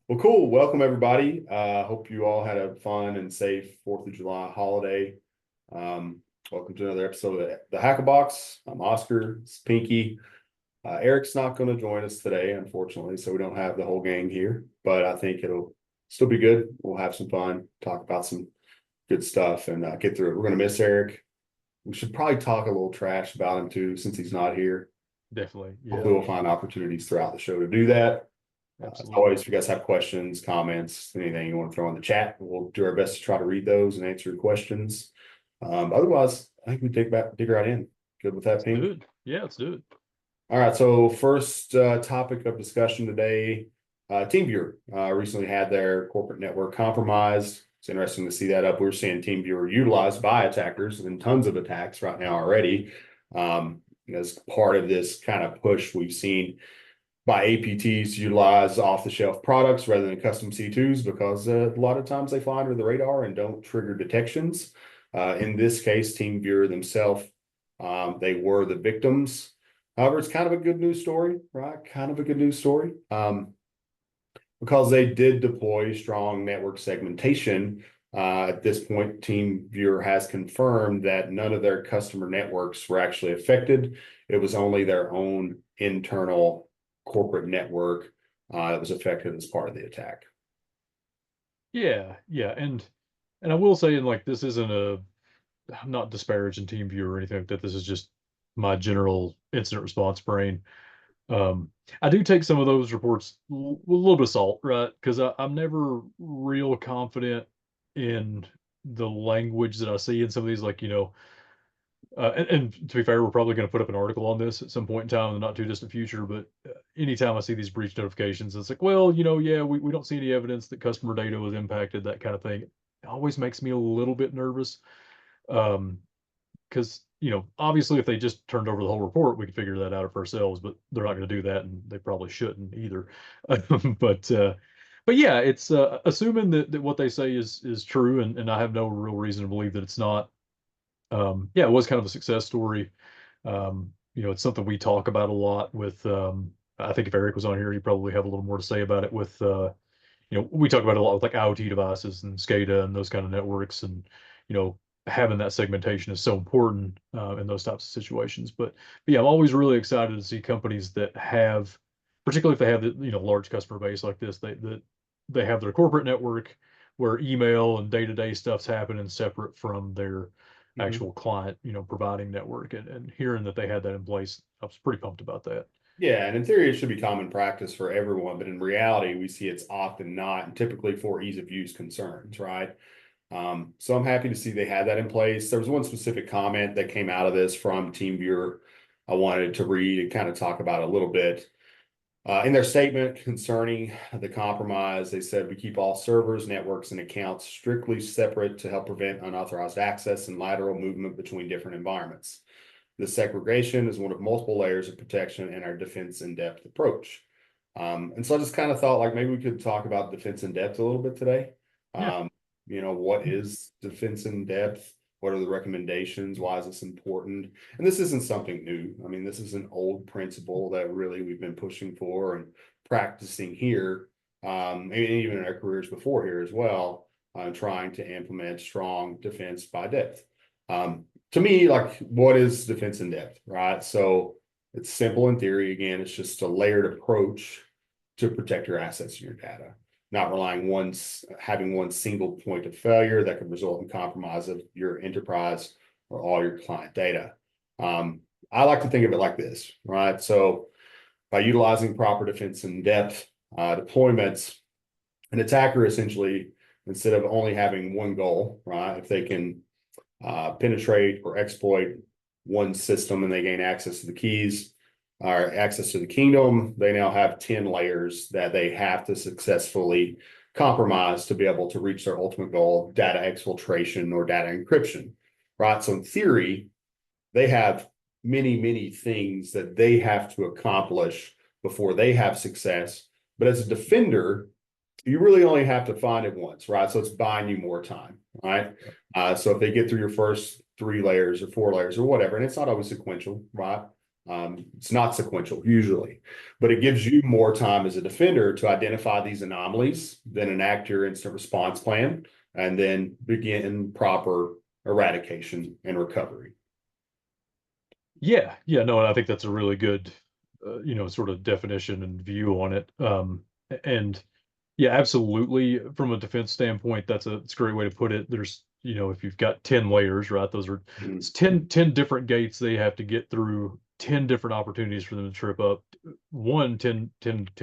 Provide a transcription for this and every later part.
Well, cool. Welcome everybody. Hope you all had a fun and safe 4th of July holiday. Welcome to another episode of the Hackle Box. I'm Oscar. It's Pinky. Eric's not going to join us today, unfortunately, so we don't have the whole gang here, but I think it'll still be good. We'll have some fun, talk about some good stuff, and get through it. We're going to miss Eric. We should probably talk a little trash about him too, since he's not here. Definitely. Yeah. Hopefully we'll find opportunities throughout the show to do that. As always, if you guys have questions, comments, anything you want to throw in the chat, we'll do our best to try to read those and answer your questions. Otherwise, I think we dig right in. Good with that, Pink? Good. Yeah, let's do it. All right. So first topic of discussion today, TeamViewer recently had their corporate network compromised. It's interesting to see that up. We're seeing TeamViewer utilized by attackers and tons of attacks right now already. As part of this kind of push we've seen by APTs utilize off-the-shelf products rather than custom C2s because a lot of times they fly under the radar and don't trigger detections. In this case, TeamViewer themselves, they were the victims. However, it's kind of a good news story, right? Kind of a good news story because they did deploy strong network segmentation. At this point, TeamViewer has confirmed that none of their customer networks were actually affected. It was only their own internal corporate network that was affected as part of the attack. Yeah, and I will say, and like this isn't I'm not disparaging TeamViewer or anything like that. This is just my general incident response brain. I do take some of those reports with a little bit of salt, right? Because I'm never real confident in the language that I see in some of these, like, and to be fair, we're probably going to put up an article on this at some point in time in the not too distant future. But anytime I see these breach notifications, it's like, well, yeah, we don't see any evidence that customer data was impacted, that kind of thing. It always makes me a little bit nervous. Because, obviously if they just turned over the whole report, we could figure that out for ourselves, but they're not going to do that, and they probably shouldn't either. But yeah, it's assuming that what they say is true, and I have no real reason to believe that it's not. Yeah, it was kind of a success story. It's something we talk about a lot with, I think if Eric was on here, he'd probably have a little more to say about it with, we talk about it a lot with like IoT devices and SCADA and those kind of networks. And, having that segmentation is so important in those types of situations. But yeah, I'm always really excited to see companies that have, particularly if they have the, large customer base like this, they have their corporate network where email and day-to-day stuff's happening separate from their actual client, providing network, and hearing that they had that in place, I was pretty pumped about that. Yeah, and in theory, it should be common practice for everyone, but in reality, we see it's often not, and typically for ease of use concerns, right? So I'm happy to see they had that in place. There was one specific comment that came out of this from TeamViewer I wanted to read and kind of talk about a little bit. In their statement concerning the compromise, they said, "We keep all servers, networks, and accounts strictly separate to help prevent unauthorized access and lateral movement between different environments. This segregation is one of multiple layers of protection in our defense in depth approach." And so I just kind of thought like maybe we could talk about defense in depth a little bit today. Yeah. What is defense in depth? What are the recommendations? Why is this important? And this isn't something new. I mean, this is an old principle that really we've been pushing for and practicing here, and even in our careers before here as well, trying to implement strong defense by depth. To me, like, what is defense in depth, right? So it's simple in theory. Again, it's just a layered approach to protect your assets and your data, not relying having one single point of failure that could result in compromise of your enterprise or all your client data. I like to think of it like this, right? So by utilizing proper defense in depth deployments, an attacker essentially, instead of only having one goal, right? If they can penetrate or exploit one system and they gain access to the keys or access to the kingdom, they now have 10 layers that they have to successfully compromise to be able to reach their ultimate goal, data exfiltration or data encryption, right? So in theory, they have many, many things that they have to accomplish before they have success. But as a defender, you really only have to find it once, right? So it's buying you more time, right? So if they get through your first 3 layers or 4 layers or whatever, and it's not always sequential, right? It's not sequential usually, but it gives you more time as a defender to identify these anomalies, then enact your instant response plan, and then begin proper eradication and recovery. Yeah, yeah, no, and I think that's a really good, sort of definition and view on it. And yeah, absolutely. From a defense standpoint, it's a great way to put it. There's, if you've got 10 layers, right? Those are Mhm. it's 10 different gates they have to get through, 10 different opportunities for them to trip up. 10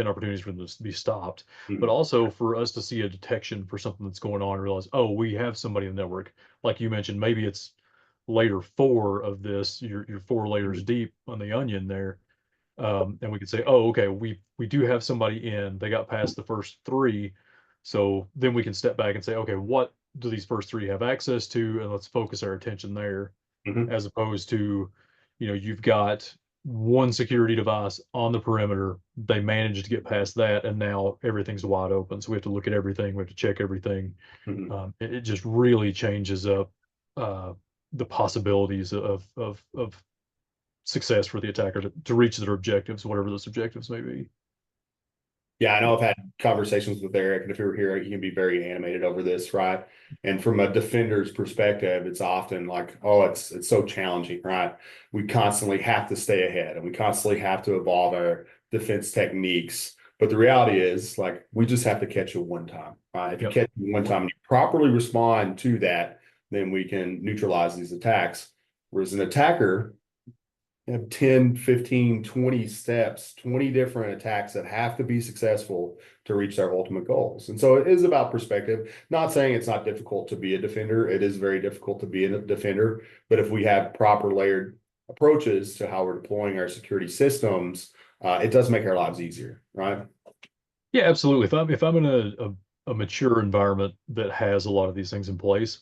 opportunities for them to be stopped, but Mhm. also for us to see a detection for something that's going on and realize, oh, we have somebody in the network. Like you mentioned, maybe it's layer four of this, you're 4 layers Mhm. deep on the onion there. And we could say, oh, okay, we do have somebody in, they got past the first three. So then we can step back and say, okay, what do these first three have access to? And let's focus our attention there, Mhm. as opposed to, you've got one security device on the perimeter. They managed to get past that, and now everything's wide open. So we have to look at everything. We have to check everything. Mhm. It just really changes up uh, the possibilities of success for the attacker to reach their objectives, whatever those objectives may be. Yeah, I know I've had conversations with Eric, and if you were here, he can be very animated over this, right? And from a defender's perspective, it's often like, oh, it's so challenging, right? We constantly have to stay ahead, and we constantly have to evolve our defense techniques. But the reality is, like, we just have to catch it one time, right? If you Yep. catch it one time and you properly respond to that, then we can neutralize these attacks. Whereas an attacker, have 10, 15, 20 steps, 20 different attacks that have to be successful to reach their ultimate goals. And so it is about perspective. Not saying it's not difficult to be a defender. It is very difficult to be a defender. But if we have proper layered approaches to how we're deploying our security systems, it does make our lives easier, right? Yeah, absolutely. If I'm in a mature environment that has a lot of these things in place,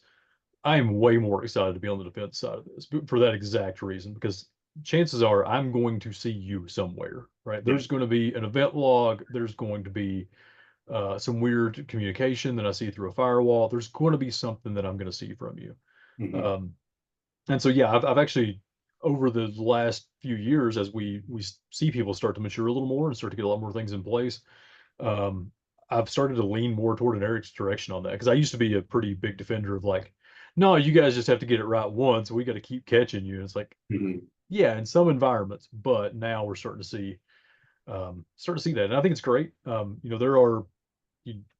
I am way more excited to be on the defense side of this for that exact reason, because chances are I'm going to see you somewhere, right? Yeah. There's going to be an event log. There's going to be some weird communication that I see through a firewall. There's going to be something that I'm going to see from you. Mhm. Um, and so, yeah, I've actually, over the last few years, as we see people start to mature a little more and start to get a lot more things in place, um, I've started to lean more toward an Eric's direction on that, because I used to be a pretty big defender of like, no, you guys just have to get it right once. We got to keep catching you. And it's like, Mhm. yeah, in some environments, but now we're starting to see that, and I think it's great. There are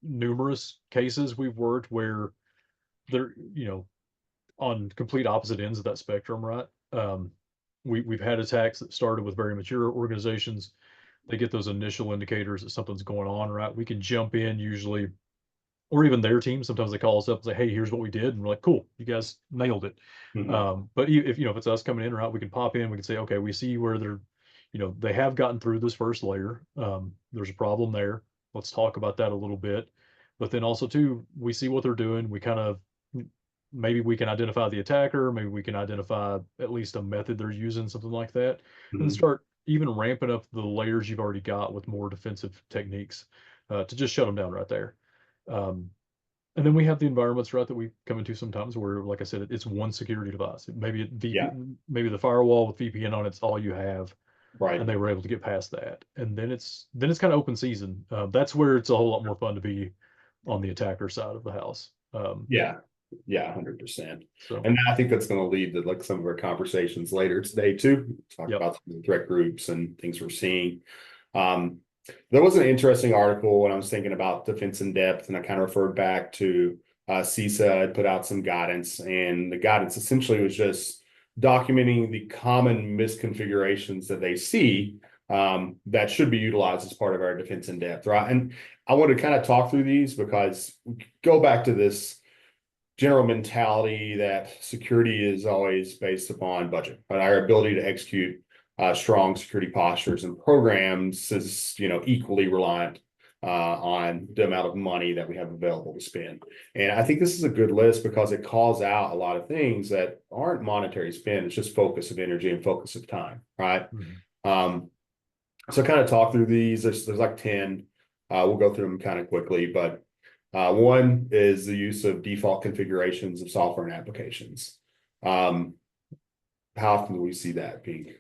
numerous cases we've worked where they're, on complete opposite ends of that spectrum, right? We've had attacks that started with very mature organizations. They get those initial indicators that something's going on, right? We can jump in usually, or even their team. Sometimes they call us up and say, "Hey, here's what we did," and we're like, "Cool, you guys nailed it." Mhm. But if it's us coming in, right, we can pop in. We can say, "Okay, we see where they have gotten through this first layer. There's a problem there. Let's talk about that a little bit." But then also too, we see what they're doing. We kind of maybe we can identify the attacker. Maybe we can identify at least a method they're using, something like that, and Mhm. start even ramping up the layers you've already got with more defensive techniques to just shut them down right there. Um, and then we have the environments, right, that we come into sometimes where, like I said, it's one security device. Yeah. Maybe the firewall with VPN on it's all you have, and Right. they were able to get past that. And then it's kind of open season. That's where it's a whole lot more fun to be on the attacker side of the house. Yeah. Yeah, 100%. So, And I think that's going to lead to like some of our conversations later today too. Talk yep. about some of the threat groups and things we're seeing. Um, there was an interesting article when I was thinking about defense in depth, and I kind of referred back to CISA had put out some guidance, and the guidance essentially was just documenting the common misconfigurations that they see that should be utilized as part of our defense in depth, right? And I want to kind of talk through these because we go back to this general mentality that security is always based upon budget, but our ability to execute strong security postures and programs is, equally reliant on the amount of money that we have available to spend. And I think this is a good list because it calls out a lot of things that aren't monetary spend. It's just focus of energy and focus of time, right? Mhm. Um, so kind of talk through these. There's like 10. We'll go through them kind of quickly, but one is the use of default configurations of software and applications. Um, how often do we see that being?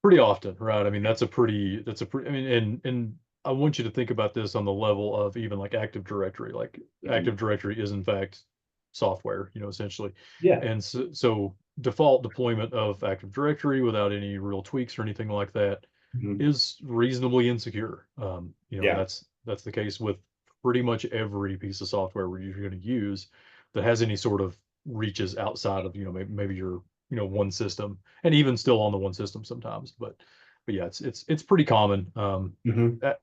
Pretty often, right? I mean, I mean, and I want you to think about this on the level of even like Active Directory. Like Mhm. Active Directory is in fact software, essentially. Yeah. And so default deployment of Active Directory without any real tweaks or anything like that Mhm. is reasonably insecure. And Yeah. that's the case with pretty much every piece of software where you're going to use that has any sort of reaches outside of, maybe your, one system, and even still on the one system sometimes. But yeah, it's pretty common. Mhm. Uh,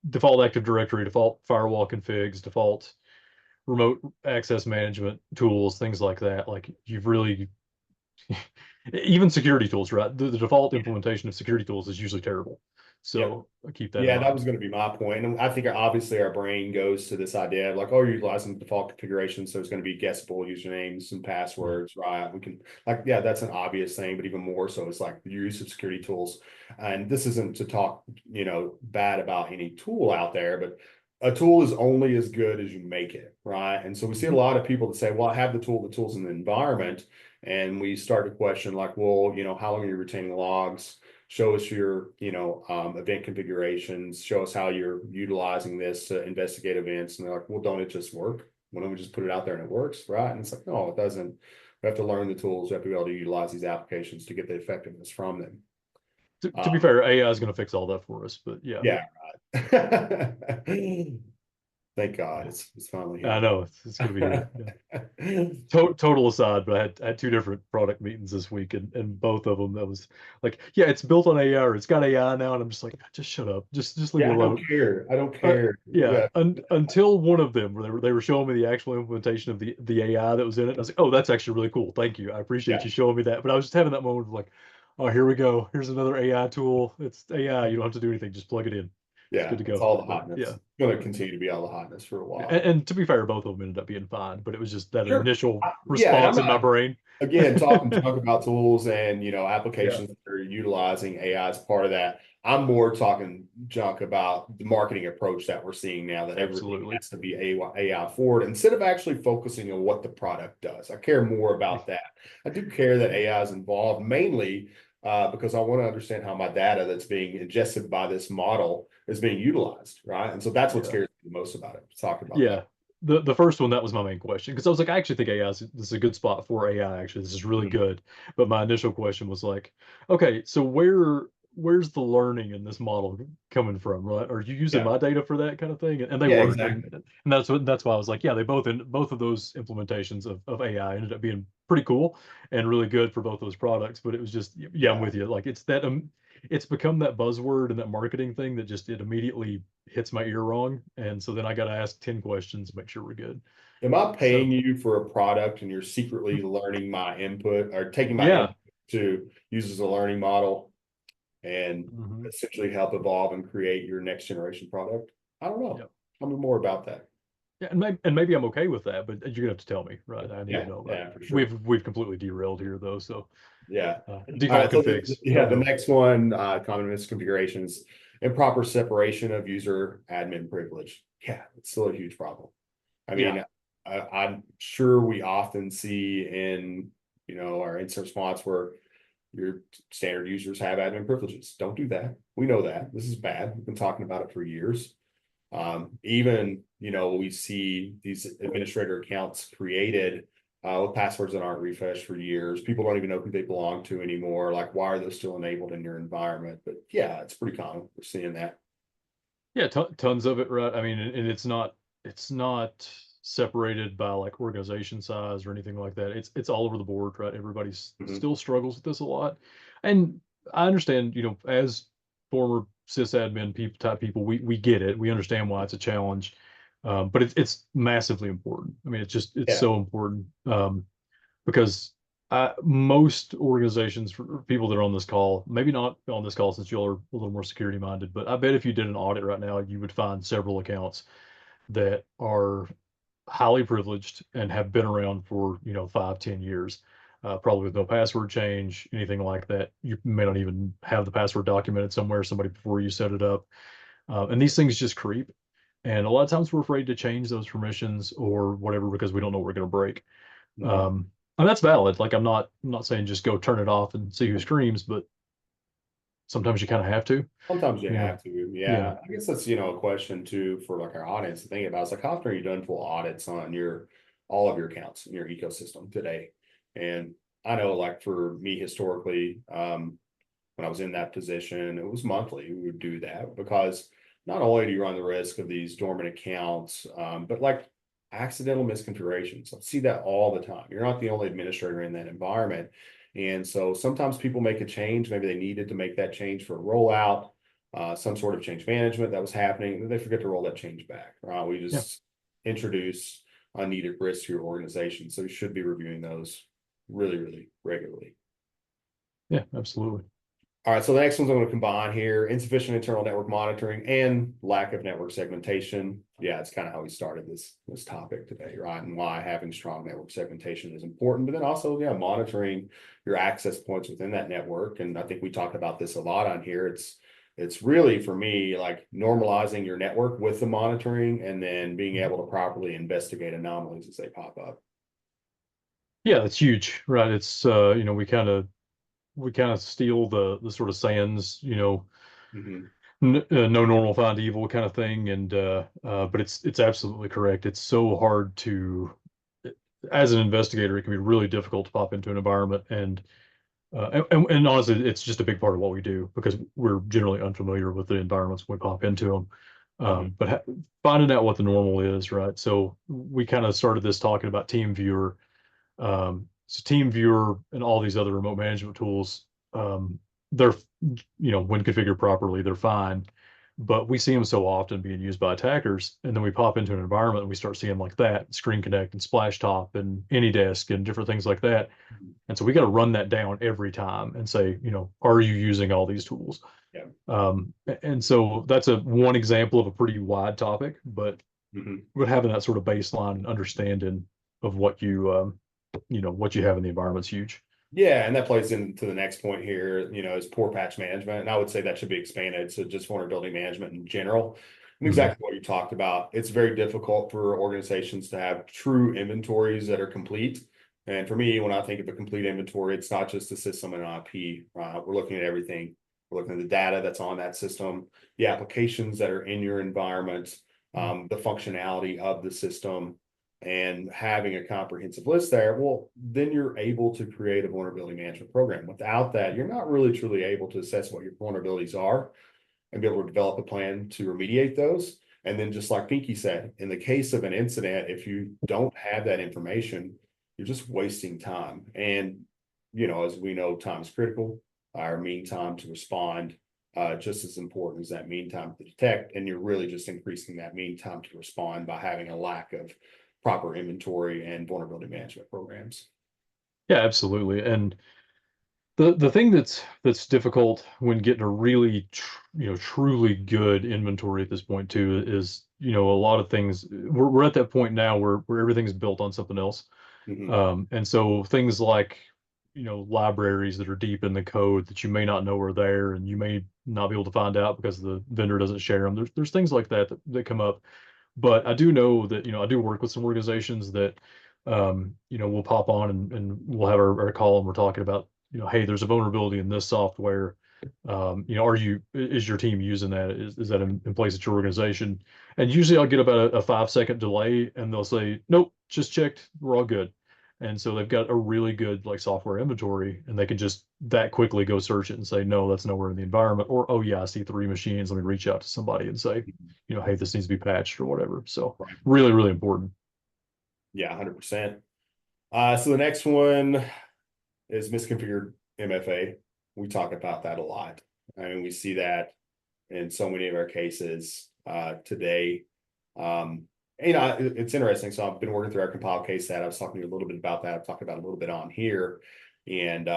Default Active Directory, default firewall configs, default remote access management tools, things like that. Like you've really even security tools, right? The default implementation of security tools is usually terrible. Yep. So keep that in Yeah, that mind. was going to be my point. And I think obviously our brain goes to this idea of like, oh, you're utilizing default configuration. So it's going to be guessable usernames and Mhm. passwords, right? We can like, yeah, that's an obvious thing, but even more so, it's like the use of security tools. And this isn't to talk, bad about any tool out there, but a tool is only as good as you make it, right? And so we see a Mhm. lot of people that say, well, I have the tool's in the environment. And we start to question like, well, how long are you retaining logs? Show us your, event configurations, show us how you're utilizing this to investigate events. And they're like, well, don't it just work? Why don't we just put it out there and it works, right? And it's like, no, it doesn't. We have to learn the tools. We have to be able to utilize these applications to get the effectiveness from them. To be Um, fair, AI is going to fix all that for us, but yeah, yeah, right. Thank God it's finally I here. know it's going to be here. Yeah. Total aside, but I had two different product meetings this week, and both of them that was like, yeah, it's built on AI or it's got AI now, and I'm just like, just shut up, just leave me Yeah, I don't alone. care. I don't Uh, care. yeah, Yeah, until one of them, where they were showing me the actual implementation of the AI that was in it. I was like, oh, that's actually really cool. Thank you. I appreciate yeah. you showing me that. But I was just having that moment of like, oh, here we go. Here's another AI tool. It's AI. You don't have to do anything. Just plug it in. It's good Yeah, to it's go. all the But hotness. yeah, It's going to yeah. continue to be all the hotness for a And, while. and to be fair, both of them ended up being fine. But it was just that Sure. initial Yeah, and I'm response in my not brain. again talking junk about tools and Yeah, applications that are utilizing AI as part of that. I'm more talking junk about the marketing approach that we're seeing now that everything absolutely. has to be AI forward instead of actually focusing on what the product does. I care more about that. I do care that AI is involved mainly because I want to understand how my data that's being ingested by this model is being utilized, right? And so that's what Yeah. scares me the most about it. Talking about that. Yeah. The first one, that was my main question, because I was like, I actually think AI this is a good spot for AI. Actually, this is really Mhm. good. But my initial question was like, okay, so where's the learning in this model coming from, right? Are you using Yeah. my data for that kind of thing? And they Yeah, weren't, and exactly. that's why I was like, yeah, they both of those implementations of AI ended up being pretty cool and really good for both those products. But it was just, yeah, I'm Yeah. with you. Like it's become that buzzword and that marketing thing that just it immediately hits my ear wrong. And so then I got to ask 10 questions to make sure we're good. Am I So, paying you for a product and you're secretly learning my input or taking my yeah. input to use as a learning model and Hmm. essentially help evolve and create your next generation product? I don't know. Yeah. Tell me more about that. Yeah. And maybe I'm okay with that, but you're gonna have to tell me, right? I need to Yeah, know about it. yeah, for sure. We've completely derailed here though. So, Yeah. All default right. So configs. yeah, Oh the no. next one, common misconfigurations, improper separation of user admin privilege. Yeah, it's still a huge problem. I Yeah. mean, I'm sure we often see in, our incident response where your standard users have admin privileges. Don't do that. We know that. This is bad. We've been talking about it for years. Even, we see these administrator accounts created with passwords that aren't refreshed for years. People don't even know who they belong to anymore. Like, why are those still enabled in your environment? But yeah, it's pretty common. We're seeing that. Yeah. Tons of it, right? I mean, and it's not separated by like organization size or anything like that. It's all over the board, right? Everybody's Mhm. still struggles with this a lot. And I understand, as former sysadmin people type people, we get it. We understand why it's a challenge. But it's massively important. I mean, it's Yeah. so important. Because most organizations, for people that are on this call, maybe not on this call since y'all are a little more security minded, but I bet if you did an audit right now, you would find several accounts that are highly privileged and have been around for 5, 10 years, probably with no password change, anything like that. You may not even have the password documented somewhere, somebody before you set it up, and these things just creep. And a lot of times we're afraid to change those permissions or whatever because we don't know what we're going to break. Mhm. And that's valid. Like I'm not saying just go turn it off and see who screams, but sometimes you kind of have to, Sometimes you you know. have to, Yeah. yeah. I guess that's, a question too for like our audience to think about. It's like, how often are you done full audits on all of your accounts in your ecosystem today? And I know like for me historically, when I was in that position, it was monthly. We would do that because not only do you run the risk of these dormant accounts, but like accidental misconfigurations. I see that all the time. You're not the only administrator in that environment. And so sometimes people make a change. Maybe they needed to make that change for a rollout, some sort of change management that was happening. They forget to roll that change back. Right? We Yeah. just introduce unneeded risks to your organization. So you should be reviewing those really, really regularly. Yeah, absolutely. All right, so the next one's I'm going to combine here: insufficient internal network monitoring and lack of network segmentation. Yeah, it's kind of how we started this topic today, right? And why having strong network segmentation is important, but then also, yeah, monitoring your access points within that network. And I think we talked about this a lot on here. It's really for me like normalizing your network with the monitoring and then being able to properly investigate anomalies as they pop up. Yeah, that's huge, right? It's we kind of steal the sort of sands, Mhm. no normal find evil kind of thing, and but it's absolutely correct. It's so hard to, as an investigator, it can be really difficult to pop into an environment, and honestly, it's just a big part of what we do because we're generally unfamiliar with the environments when we pop into them. Mhm. But finding out what the normal is, right? So we kind of started this talking about TeamViewer. So TeamViewer and all these other remote management tools, they're, when configured properly, they're fine. But we see them so often being used by attackers, and then we pop into an environment and we start seeing like that, Screen Connect and Splash Top and AnyDesk and different things like that. And so we got to run that down every time and say, are you using all these tools? Yeah. And so that's one example of a pretty wide topic, but Mhm. having that sort of baseline and understanding of what you have in the environment's huge. Yeah, and that plays into the next point here, is poor patch management. And I would say that should be expanded to just vulnerability management in general. And Mhm. exactly what you talked about. It's very difficult for organizations to have true inventories that are complete. And for me, when I think of a complete inventory, it's not just the system and IP. We're looking at everything. We're looking at the data that's on that system, the applications that are in your environment, the functionality of the system, and having a comprehensive list there, well, then you're able to create a vulnerability management program. Without that, you're not really truly able to assess what your vulnerabilities are and be able to develop a plan to remediate those. And then just like Pinky said, in the case of an incident, if you don't have that information, you're just wasting time. And, as we know, time is critical. Our mean time to respond, just as important as that mean time to detect. And you're really just increasing that mean time to respond by having a lack of proper inventory and vulnerability management programs. Yeah, absolutely. And the thing that's difficult when getting a really truly good inventory at this point too is a lot of things we're at that point now where everything's built on something else. Mm-hmm. And so things like libraries that are deep in the code that you may not know are there and you may not be able to find out because the vendor doesn't share them. There's things like that come up. But I do know that, I do work with some organizations that, we'll pop on and we'll have our call and we're talking about, hey, there's a vulnerability in this software. Is your team using that? Is that in place at your organization? And usually I'll get about a 5-second delay and they'll say, nope, just checked. We're all good. And so they've got a really good like software inventory and they can just that quickly go search it and say, no, that's nowhere in the environment. Or, oh yeah, I see 3 machines. Let me reach out to somebody and say, hey, this needs to be patched or whatever. So Right. really, really important. Yeah, 100%. So the next one is misconfigured MFA. We talk about that a lot. I mean, we see that in so many of our cases today. It's interesting. So I've been working through our compiled case set. I was talking to you a little bit about that. I've talked about it a little bit on here. And,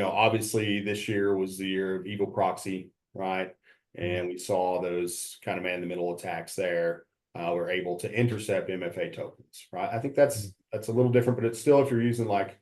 obviously this year was the year of evil proxy, right? And we saw those kind of man-in-the-middle attacks there. We're able to intercept MFA tokens, right? I think that's a little different, but it's still, if you're using like,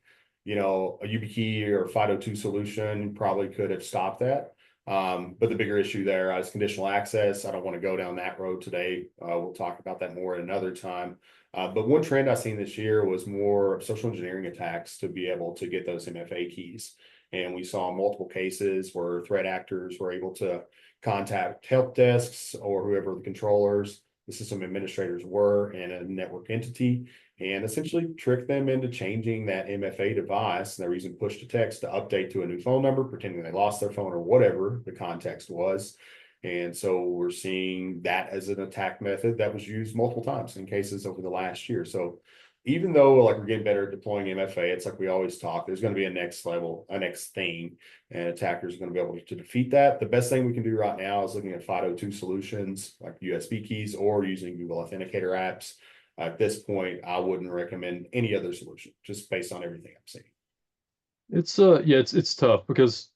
a YubiKey or FIDO2 solution, you probably could have stopped that. But the bigger issue there is conditional access. I don't want to go down that road today. We'll talk about that more at another time. But one trend I've seen this year was more social engineering attacks to be able to get those MFA keys. And we saw multiple cases where threat actors were able to contact help desks or whoever the controllers, the system administrators were in a network entity, and essentially trick them into changing that MFA device. And they're using push to text to update to a new phone number, pretending they lost their phone or whatever the context was. And so we're seeing that as an attack method that was used multiple times in cases over the last year. So even though like we're getting better at deploying MFA, it's like we always talk, there's going to be a next level, a next thing, and attackers are going to be able to defeat that. The best thing we can do right now is looking at FIDO2 solutions like USB keys or using Google Authenticator apps. At this point, I wouldn't recommend any other solution just based on everything I'm seeing. It's yeah, it's tough because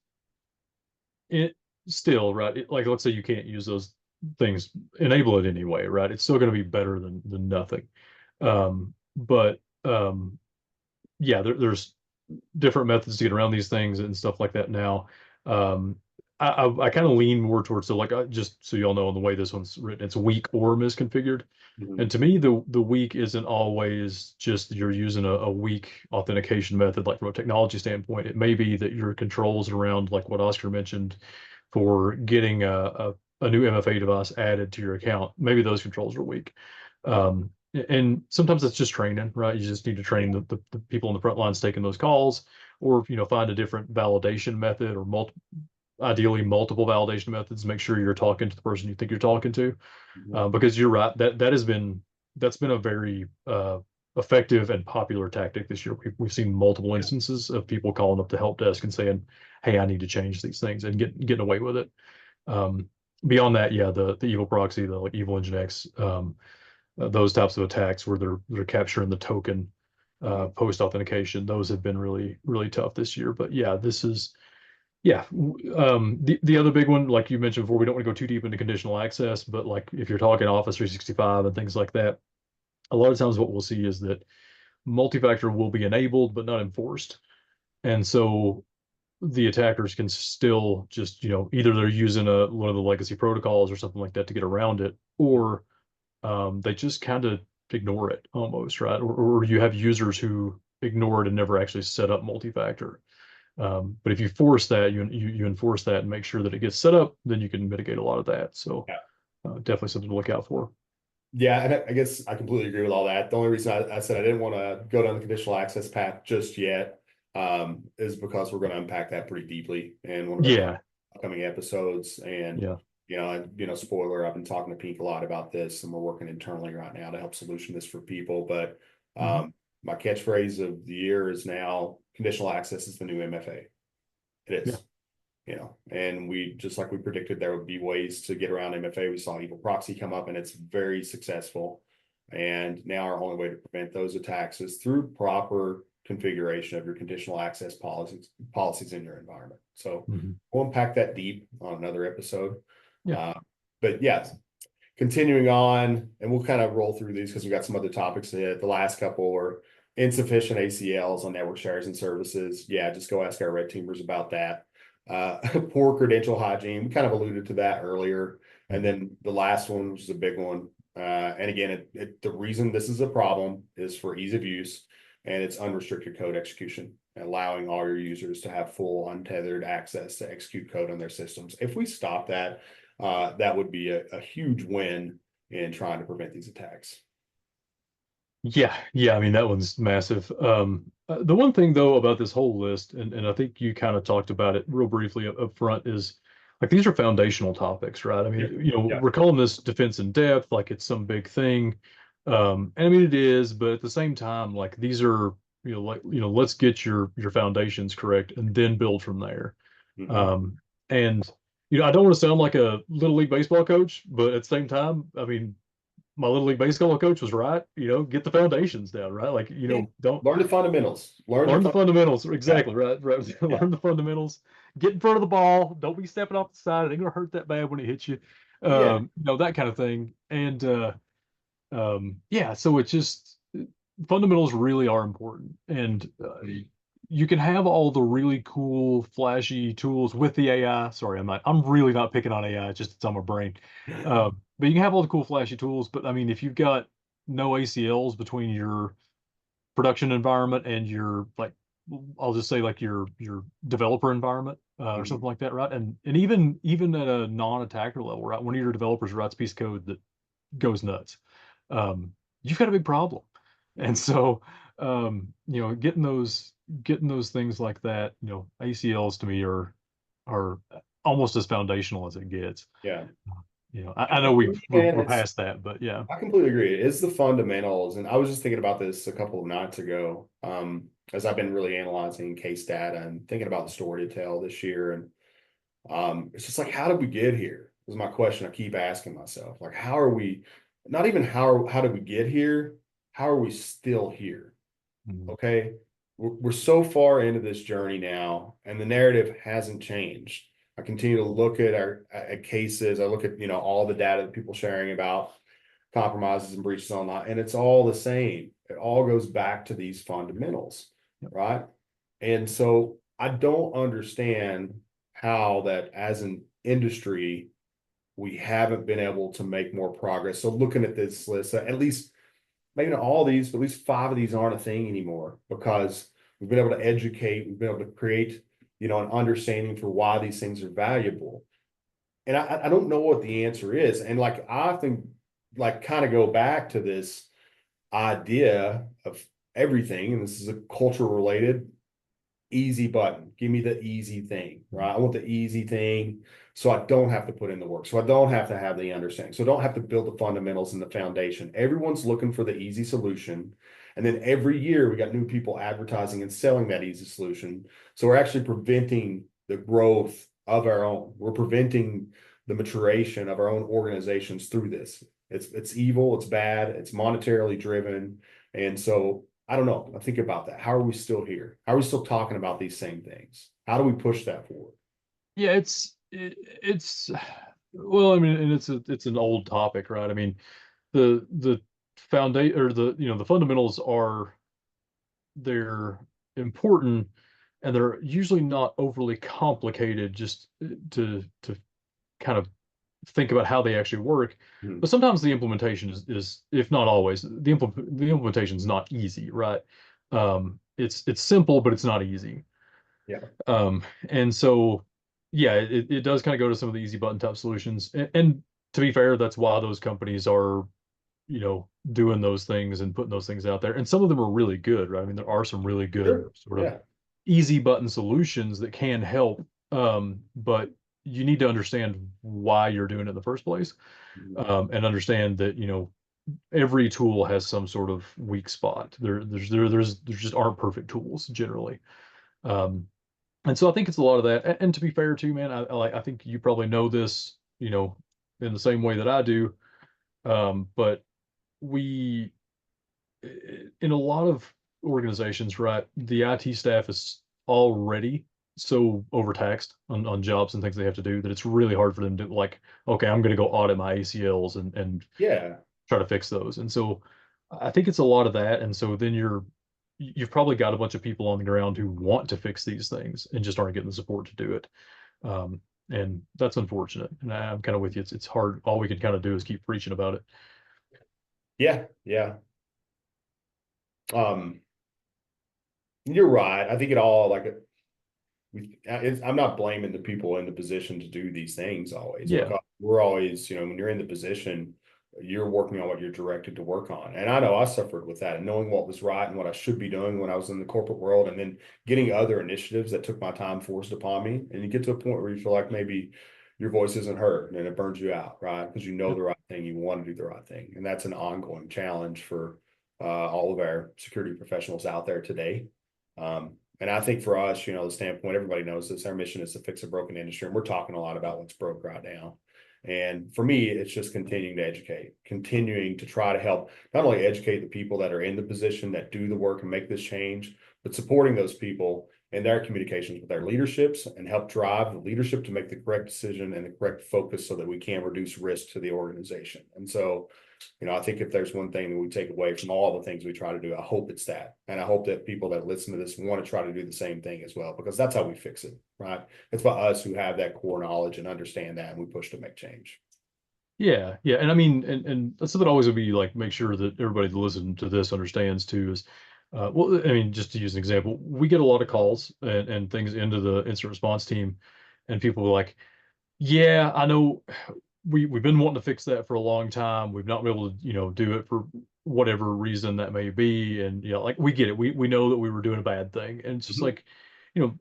it still, right? Like let's say you can't use those things, enable it anyway, right? It's still going to be better than nothing. But yeah, there's different methods to get around these things and stuff like that now. Um, I kind of lean more towards, so like just so y'all know, in the way this one's written, it's weak or misconfigured. And to me, the weak isn't always just you're using a weak authentication method, like from a technology standpoint. It may be that your controls around, like what Oscar mentioned, for getting a new MFA device added to your account. Maybe those controls are weak. And sometimes it's just training, right? You just need to train the people on the front lines taking those calls, or find a different validation method, or ideally multiple validation methods. Make sure you're talking to the person you think you're talking to, because you're right, that's been a very effective and popular tactic this year. We've seen multiple instances of people calling up the help desk and saying, "Hey, I need to change these things," and getting away with it. Beyond that, yeah, the evil proxy, the like evil nginx, those types of attacks where they're capturing the token post authentication, those have been really tough this year. But yeah, this is yeah. The other big one, like you mentioned before, we don't want to go too deep into conditional access, but like if you're talking Office 365 and things like that, a lot of times what we'll see is that multi-factor will be enabled but not enforced. And so the attackers can still just, either they're using one of the legacy protocols or something like that to get around it, or they just kind of ignore it almost, right? Or you have users who ignore it and never actually set up multi-factor. But if you force that, you enforce that and make sure that it gets set up, then you can mitigate a lot of that. So Yeah. definitely something to look out for. Yeah, and I guess I completely agree with all that. The only reason I said I didn't want to go down the conditional access path just yet is because we're going to unpack that pretty deeply in one of our Yeah, upcoming episodes. And yeah. spoiler, I've been talking to Pink a lot about this, and we're working internally right now to help solution this for people. But Mhm. my catchphrase of the year is now conditional access is the new MFA. It Yeah. is. And we, just like we predicted, there would be ways to get around MFA. We saw evil proxy come up, and it's very successful. And now our only way to prevent those attacks is through proper configuration of your conditional access policies in your environment. So Mhm. we'll unpack that deep on another episode. Yeah. But yes, continuing on, and we'll kind of roll through these because we got some other topics to hit. The last couple were insufficient ACLs on network shares and services. Yeah, just go ask our red teamers about that. Poor credential hygiene. We kind of alluded to that earlier. And then the last one, which is a big one. And again, the reason this is a problem is for ease of use, and it's unrestricted code execution, allowing all your users to have full untethered access to execute code on their systems. If we stop that, that would be a huge win in trying to prevent these attacks. Yeah, yeah. I mean, that one's massive. The one thing though about this whole list, and I think you kind of talked about it real briefly up front, is like these are foundational topics, right? I Yeah, mean, yeah, we're calling this defense in depth, like it's some big thing. And I mean it is, but at the same time, like these are, let's get your foundations correct and then build from there. mhm. Um, and I don't want to sound like a little league baseball coach, but at the same time, I mean, my little league baseball coach was right. Get the foundations down, right? Like, Yeah. don't Learn the fundamentals. learn the fundamentals. Yeah, Exactly, right? Right. yeah, Learn the fundamentals. Get in front of the ball. Don't be stepping off the side. It ain't gonna hurt that bad when it hits you. yeah. That kind of thing. And yeah, so it's just fundamentals really are important. And you can have all the really cool, flashy tools with the AI. Sorry, I'm really not picking on AI, it's just it's on my brain. But you can have all the cool, flashy tools. But I mean, if you've got no ACLs between your production environment and your like I'll just say like your developer environment or Mhm. something like that, right? And even at a non-attacker level, right? One of your developers writes a piece of code that goes nuts. Um, you've got a big problem. And Mhm. so getting those things like that, ACLs to me are almost as foundational as it gets. Yeah. I know Man, we're past that, but yeah. I completely agree. It's the fundamentals. And I was just thinking about this a couple of nights ago, as I've been really analyzing case data and thinking about the story to tell this year. And it's just like, how did we get here? Is my question I keep asking myself. Like, how are we, not even how did we get here? How are we still here? Mhm. Okay. We're so far into this journey now, and the narrative hasn't changed. I continue to look at our at cases. I look at, all the data that people sharing about compromises and breaches online, and it's all the same. It all goes back to these fundamentals, Yep. right? And so I don't understand how that as an industry we haven't been able to make more progress. So looking at this list, at least maybe not all these, but at least five of these aren't a thing anymore because we've been able to educate, we've been able to create, an understanding for why these things are valuable. And I don't know what the answer is. And like I think like kind of go back to this idea of everything, and this is a culture related easy button. Give me the easy thing, right? I want the easy thing so I don't have to put in the work. So I don't have to have the understanding. So I don't have to build the fundamentals and the foundation. Everyone's looking for the easy solution. And then every year we got new people advertising and selling that easy solution. So we're actually preventing the growth of our own. We're preventing the maturation of our own organizations through this. It's evil, it's bad, it's monetarily driven. And so I don't know. I think about that. How are we still here? How are we still talking about these same things? How do we push that forward? Yeah, it's well, I mean, and it's an old topic, right? I mean, the foundation or the fundamentals they're important and they're usually not overly complicated just to kind of think about how they actually work. Hmm. But sometimes the implementation is if not always, the implementation is not easy, right? It's simple, but it's not easy. Yeah. And so, yeah, it does kind of go to some of the easy button type solutions. And to be fair, that's why those companies are, doing those things and putting those things out there. And some of them are really good, right? I mean, there are some really good Sure. sort of Yeah. easy button solutions that can help. But you need to understand why you're doing it in the first place, Mhm. and understand that, every tool has some sort of weak spot. There just aren't perfect tools generally. Um, and so I think it's a lot of that. And to be fair too, man, I think you probably know this, in the same way that I do. But we, in a lot of organizations, right, the IT staff is already so overtaxed on jobs and things they have to do that it's really hard for them to like, okay, I'm going to go audit my ACLs and Yeah. try to fix those. And so I think it's a lot of that. And so then you've probably got a bunch of people on the ground who want to fix these things and just aren't getting the support to do it. Um, and that's unfortunate. And I'm kind of with you. It's hard. All we can kind of do is keep preaching about it. Yeah. Yeah. Um, you're right. I think it all like I'm not blaming the people in the position to do these things always Yeah. because we're always, when you're in the position, you're working on what you're directed to work on. And I know I suffered with that and knowing what was right and what I should be doing when I was in the corporate world and then getting other initiatives that took my time forced upon me. And you get to a point where you feel like maybe your voice isn't heard and it burns you out, right? Because you know Yep. the right thing, you want to do the right thing. And that's an ongoing challenge for all of our security professionals out there today. And I think for us, the standpoint, everybody knows this, our mission is to fix a broken industry. And we're talking a lot about what's broke right now. And for me, it's just continuing to educate, continuing to try to help not only educate the people that are in the position that do the work and make this change, but supporting those people in their communications with their leaderships and help drive the leadership to make the correct decision and the correct focus so that we can reduce risk to the organization. And so I think if there's one thing that we take away from all the things we try to do, I hope it's that. And I hope that people that listen to this want to try to do the same thing as well, because that's how we fix it, right? It's about us who have that core knowledge and understand that, and we push to make change. Yeah. Yeah. And I mean, and that's something always would be like, make sure that everybody that listens to this understands too is, Well, I mean, just to use an example, we get a lot of calls and things into the incident response team, and people are like, yeah, I know we've been wanting to fix that for a long time. We've not been able to, do it for whatever reason that may be. And like we get it. We know that we were doing a bad thing. And it's just Mhm. like,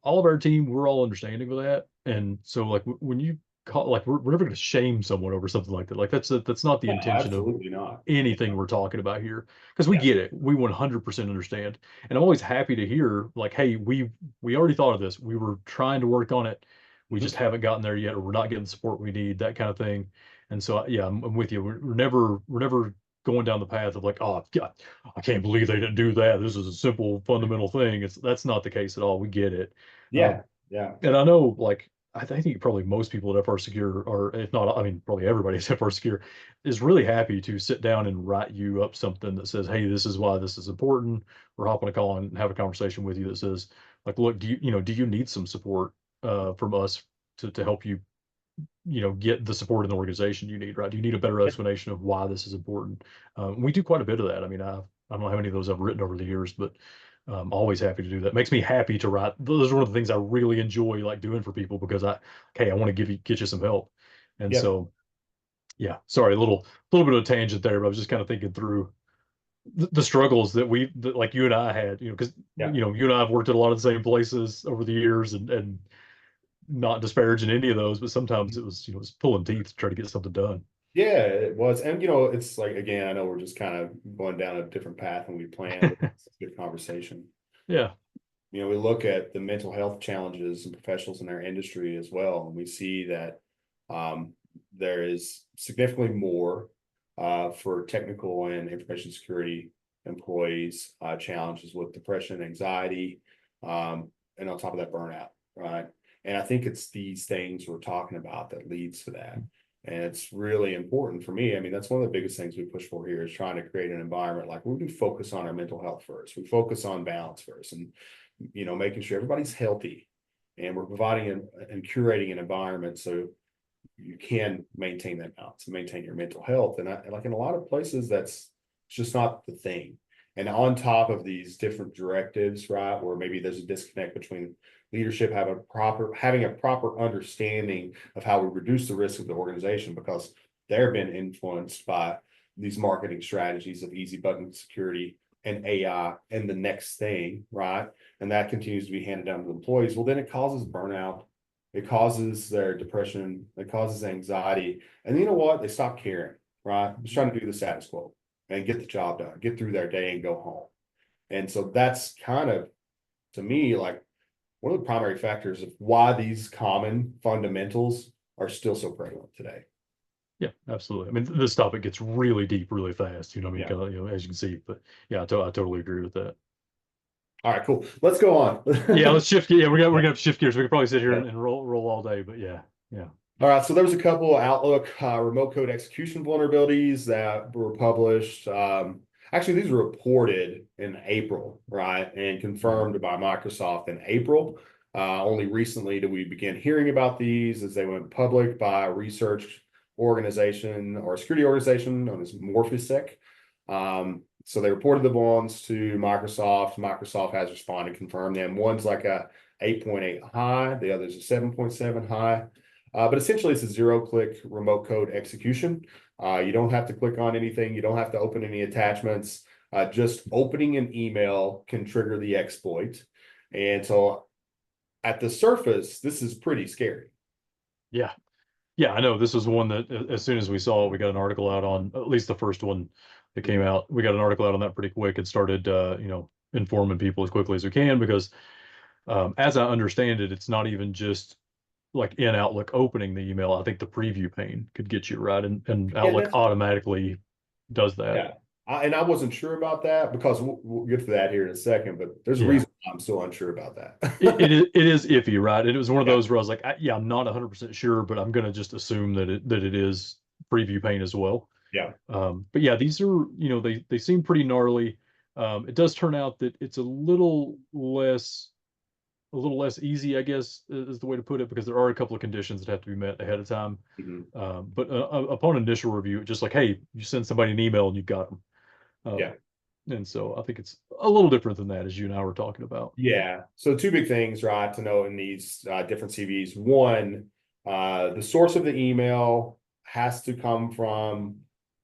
all of our team, we're all understanding of that. And so like when you call, like we're never going to shame someone over something like that. Like that's not the No, intention of absolutely not. Yeah, anything we're talking about here, because we yeah. get it. We 100% understand. And I'm always happy to hear like, hey, we already thought of this. We were trying to work on it. We just Mhm. haven't gotten there yet, or we're not getting the support we need, that kind of thing. And so, yeah, I'm with you. We're never going down the path of like, oh God, I can't believe they didn't do that. This is a simple, fundamental thing. That's not the case at all. We get it. Um, Yeah, yeah. and I know, like, I think probably most people at FRSecure are, if not, I mean, probably everybody at FRSecure is really happy to sit down and write you up something that says, hey, this is why this is important, or hop on a call and have a conversation with you that says, like, look, do you need some support from us to help you, get the support in the organization you need, right? Do you need a better explanation of why this is important? We do quite a bit of that. I mean, I don't know how many of those I've written over the years, but always happy to do that. Makes me happy to write. Those are one of the things I really enjoy like doing for people, because okay, I want to get you some help. And Yep. so, yeah, sorry, a little bit of a tangent there, but I was just kind of thinking through the struggles that like you and I had, because, Yeah. you and I have worked at a lot of the same places over the years, and not disparaging any of those, but sometimes it was pulling teeth to try to get something done. Yeah, it was. And it's like, again, I know we're just kind of going down a different path than we planned, but it's a good conversation. Yeah. We look at the mental health challenges and professionals in our industry as well, and we see that um, there is significantly more for technical and information security employees, challenges with depression, anxiety, and on top of that, burnout, right? And I think it's these things we're talking about that leads to that. And it's really important for me. I mean, that's one of the biggest things we push for here is trying to create an environment like we do focus on our mental health first. We focus on balance first, and making sure everybody's healthy, and we're providing and curating an environment so you can maintain that balance and maintain your mental health. And like in a lot of places, that's just not the thing. And on top of these different directives, right, where maybe there's a disconnect between leadership having a proper understanding of how we reduce the risk of the organization, because they're been influenced by these marketing strategies of easy button security and AI and the next thing, right? And that continues to be handed down to the employees. Well, then it causes burnout, it causes their depression, it causes anxiety. And you know what? They stop caring, right? Just trying to do the status quo and get the job done, get through their day and go home. And so that's kind of, to me, like one of the primary factors of why these common fundamentals are still so prevalent today. Yeah, absolutely. I mean, this topic gets really deep really fast, I mean, Yeah. kind of, as you can see, but yeah, I totally agree with that. All right, cool. Let's go Yeah, on. let's shift. Yeah, we're gonna have to shift gears. We could probably sit here Yeah. and roll all day, but yeah, yeah. All right, so there was a couple Outlook remote code execution vulnerabilities that were published. Actually, these were reported in April, right, and Mhm. confirmed by Microsoft in April. Only recently did we begin hearing about these as they went public by a research organization or a security organization known as Morphisec. So they reported the ones to Microsoft. Microsoft has responded, confirmed them. One's like a 8.8 high, the other's a 7.7 high. But essentially, it's a zero-click remote code execution. You don't have to click on anything. You don't have to open any attachments. Just opening an email can trigger the exploit. And so at the surface, this is pretty scary. Yeah, yeah. I know this was one that as soon as we saw it, we got an article out on, at least the first one that came Mhm. out. We got an article out on that pretty quick and started, informing people as quickly as we can, because as I understand it, it's not even just like in Outlook opening the email. I think the preview pane could get you right, and Yeah, Outlook automatically does that. yeah. And I wasn't sure about that because we'll get to that here in a second, but there's a Yeah. reason I'm still unsure about It that. is it is iffy, right? It was one of Yeah, those where I was like, yeah, I'm not 100% sure, but I'm gonna just assume that it is preview pane as well. yeah, But yeah, these are, they seem pretty gnarly. It does turn out that it's a little less easy, I guess, is the way to put it, because there are a couple of conditions that have to be met ahead of time. mhm, But upon initial review, just like, hey, you send somebody an email and you got them. yeah. And so I think it's a little different than that, as you and I were talking about. Yeah. So two big things, right, to know in these different CVs. One, the source of the email has to come from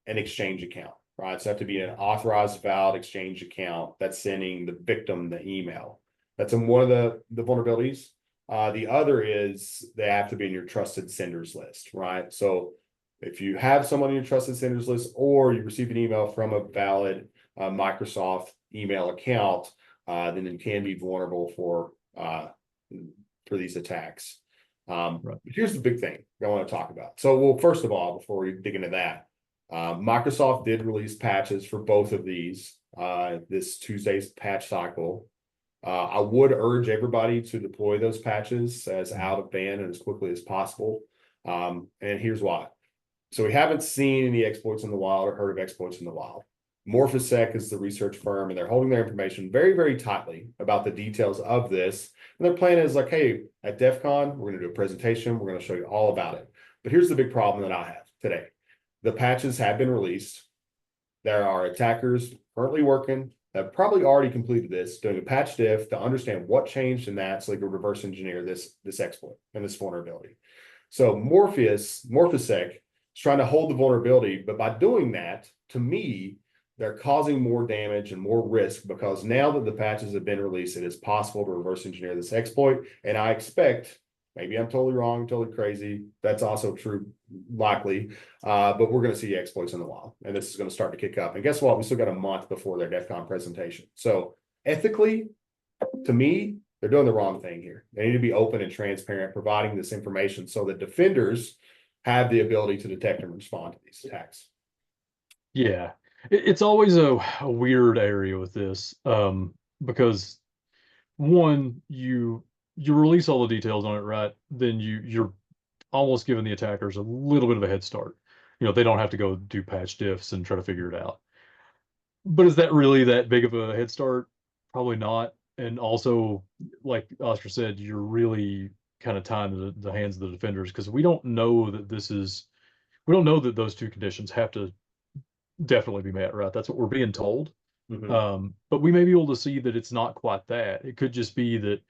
an exchange account, right? So it have to be an authorized, valid exchange account that's sending the victim the email. That's in one of the vulnerabilities. The other is they have to be in your trusted senders list, right? So if you have someone in your trusted senders list, or you receive an email from a valid Microsoft email account, then it can be vulnerable for these attacks. Right. But here's the big thing I want to talk about. So, well, first of all, before we dig into that, Microsoft did release patches for both of these this Tuesday's patch cycle. I would urge everybody to deploy those patches as out of band and as quickly as possible. And here's why. So we haven't seen any exploits in the wild or heard of exploits in the wild. Morphosec is the research firm, and they're holding their information very, very tightly about the details of this. And their plan is like, hey, at DEF CON, we're going to do a presentation. We're going to show you all about it. But here's the big problem that I have today. The patches have been released. There are attackers currently working that have probably already completed this, doing a patch diff to understand what changed in that so they could reverse engineer this exploit and this vulnerability. So Morphosec is trying to hold the vulnerability, but by doing that, to me, they're causing more damage and more risk because now that the patches have been released, it is possible to reverse engineer this exploit. And I expect, maybe I'm totally wrong, totally crazy. That's also true, likely. But we're going to see exploits in the wild, and this is going to start to kick up. And guess what? We still got a month before their DEF CON presentation. So ethically, to me, they're doing the wrong thing here. They need to be open and transparent, providing this information so that defenders have the ability to detect and respond to these attacks. Yeah, it's always a weird area with this, because one, you release all the details on it, right? Then you're almost giving the attackers a little bit of a head start. They don't have to go do patch diffs and try to figure it out. But is that really that big of a head start? Probably not. And also, like Oscar said, you're really kind of tying the hands of the defenders because we don't know that those two conditions have to definitely be met, right? That's what we're being told. But we may be able to see that it's not quite that. It could just be that,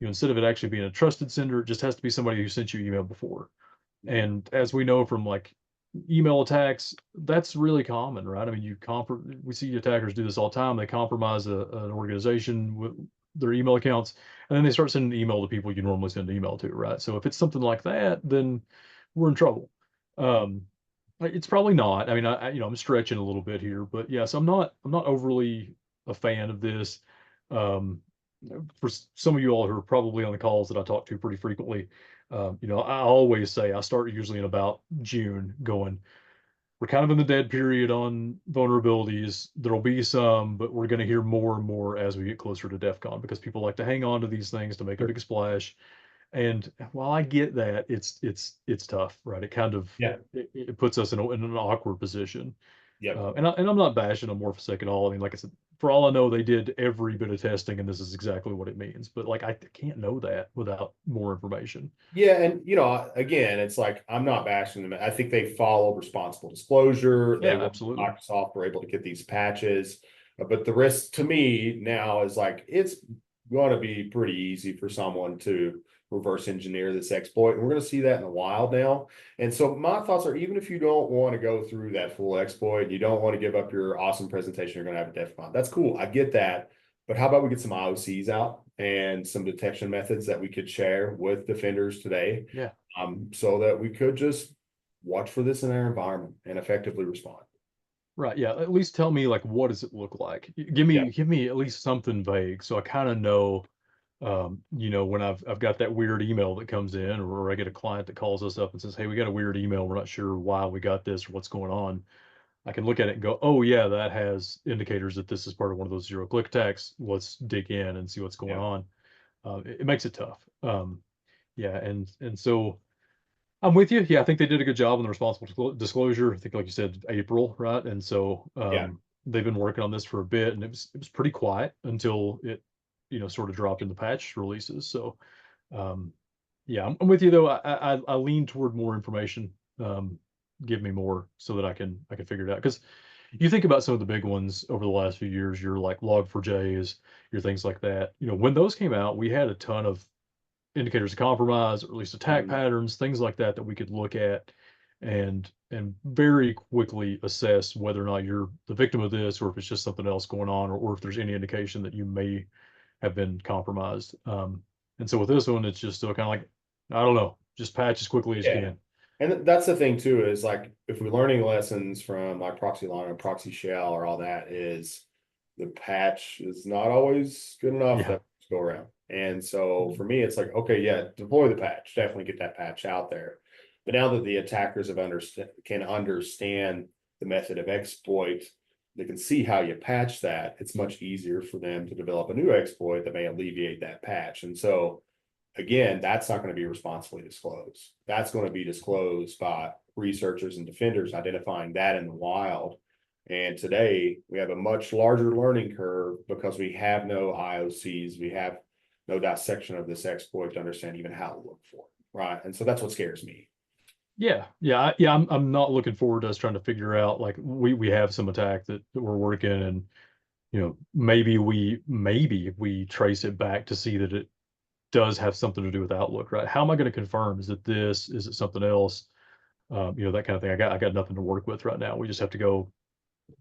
instead of it actually being a trusted sender, it just has to be somebody who sent you email before. And as we know from like email attacks, that's really common, right? I mean, we see attackers do this all the time. They compromise an organization with their email accounts, and then they start sending email to people you normally send an email to, right? So if it's something like that, then we're in trouble. It's probably not. I mean, I'm stretching a little bit here, but yes, I'm not overly a fan of this. Um, for some of you all who are probably on the calls that I talk to pretty frequently, I always say I start usually in about June going, we're kind of in the dead period on vulnerabilities. There'll be some, but we're going to hear more and more as we get closer to DEF CON because people like to hang on to these things to make a big splash. And while I get that, it's tough, right? It kind of Yeah. it puts us in an awkward position. Yep. And I'm not bashing on Morphosec at all. I mean, like I said, for all I know, they did every bit of testing, and this is exactly what it means. But like, I can't know that without more information. Yeah, and again, it's like I'm not bashing them. I think they followed responsible disclosure. They Yeah, were absolutely. Microsoft were able to get these patches, but the risk to me now is like it's going to be pretty easy for someone to reverse engineer this exploit, and we're going to see that in the wild now. And so my thoughts are, even if you don't want to go through that full exploit, you don't want to give up your awesome presentation you're going to have at DEF CON. That's cool. I get that. But how about we get some IOCs out and some detection methods that we could share with defenders today, Yeah. so that we could just watch for this in our environment and effectively respond. Right. Yeah. At least tell me like what does it look like? Yeah. Give me at least something vague so I kind of know. When I've got that weird email that comes in, or I get a client that calls us up and says, "Hey, we got a weird email. We're not sure why we got this or what's going on." I can look at it and go, "Oh yeah, that has indicators that this is part of one of those zero-click attacks. Let's dig in and see what's going Yeah. on." It makes it tough. Yeah, and so I'm with you. Yeah, I think they did a good job on the responsible disclosure. I think, like you said, April, right? And so Yeah. they've been working on this for a bit, and it was pretty quiet until it, sort of dropped in the patch releases. So, yeah, I'm with you though. I lean toward more information. Um, give me more so that I can figure it out because you think about some of the big ones over the last few years, your like Log4j's, your things like that. You know, when those came out, we had a ton of indicators of compromise, or at least attack Mhm. patterns, things like that that we could look at and very quickly assess whether or not you're the victim of this, or if it's just something else going on, or if there's any indication that you may have been compromised. And so with this one, it's just still kind of like, I don't know, just patch as quickly as you Yeah. can. And that's the thing too, is like, if we're learning lessons from like proxy alarm and proxy shell or all that, is the patch is not always good enough Yeah. that go around. And so for me, it's like, okay, yeah, deploy the patch, definitely get that patch out there. But now that the attackers can understand the method of exploit, they can see how you patch that. It's much easier for them to develop a new exploit that may alleviate that patch. And so again, that's not going to be responsibly disclosed. That's going to be disclosed by researchers and defenders identifying that in the wild. And today we have a much larger learning curve because we have no IOCs, we have no dissection of this exploit to understand even how to look for it, right? And so that's what scares me. Yeah. I'm not looking forward to us trying to figure out like we have some attack that we're working, and you know, maybe we trace it back to see that it does have something to do with Outlook, right? How am I going to confirm? Is it this? Is it something else? You know, that kind of thing. I got nothing to work with right now. We just have to go,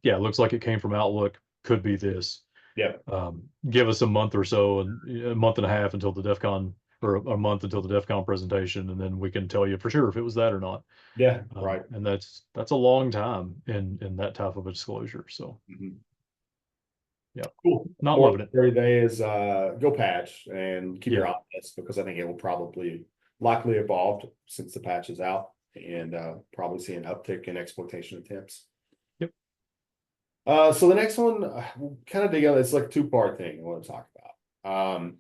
yeah, it looks like it came from Outlook, could be this. Yeah, Give us a month or so, and a month and a half until the DEF CON, or a month until the DEF CON presentation, and then we can tell you for sure if it was that or not. yeah, right. And that's a long time in that type of a disclosure. So Mhm. yeah, Cool. not More loving it. every day is go patch and keep Yeah. your eye on this, because I think it will probably likely evolved since the patch is out, and probably see an uptick in exploitation attempts. Yep. So the next one, we'll kind of dig on. It's like a two-part thing I want to talk about.